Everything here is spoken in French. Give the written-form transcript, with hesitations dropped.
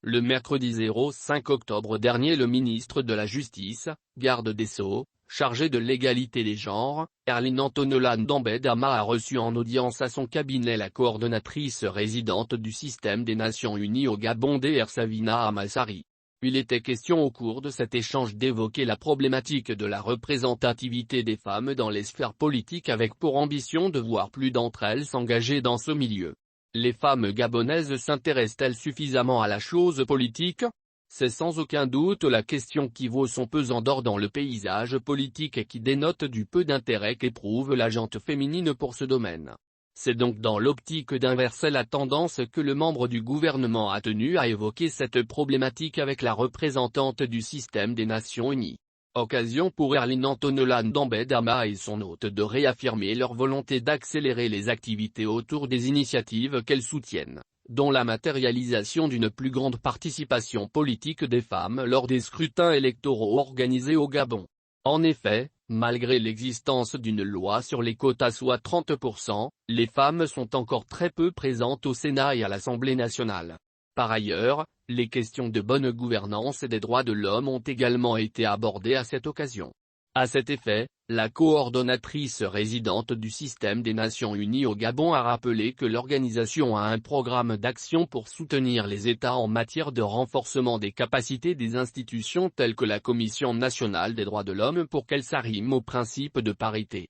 Le mercredi 5 octobre dernier, le ministre de la Justice, garde des Sceaux, chargé de l'égalité des genres, Erline Antonella Ndambedama a reçu en audience à son cabinet la coordonnatrice résidente du système des Nations Unies au Gabon Dr Savina Amassari. Il était question au cours de cet échange d'évoquer la problématique de la représentativité des femmes dans les sphères politiques avec pour ambition de voir plus d'entre elles s'engager dans ce milieu. Les femmes gabonaises s'intéressent-elles suffisamment à la chose politique? C'est sans aucun doute la question qui vaut son pesant d'or dans le paysage politique et qui dénote du peu d'intérêt qu'éprouve la gente féminine pour ce domaine. C'est donc dans l'optique d'inverser la tendance que le membre du gouvernement a tenu à évoquer cette problématique avec la représentante du système des Nations Unies. Occasion pour Erline Antonella Ndambedama et son hôte de réaffirmer leur volonté d'accélérer les activités autour des initiatives qu'elles soutiennent, dont la matérialisation d'une plus grande participation politique des femmes lors des scrutins électoraux organisés au Gabon. En effet, malgré l'existence d'une loi sur les quotas soit 30%, les femmes sont encore très peu présentes au Sénat et à l'Assemblée nationale. Par ailleurs, les questions de bonne gouvernance et des droits de l'homme ont également été abordées à cette occasion. À cet effet, la coordonnatrice résidente du système des Nations Unies au Gabon a rappelé que l'organisation a un programme d'action pour soutenir les États en matière de renforcement des capacités des institutions telles que la Commission nationale des droits de l'homme pour qu'elles s'arriment au principe de parité.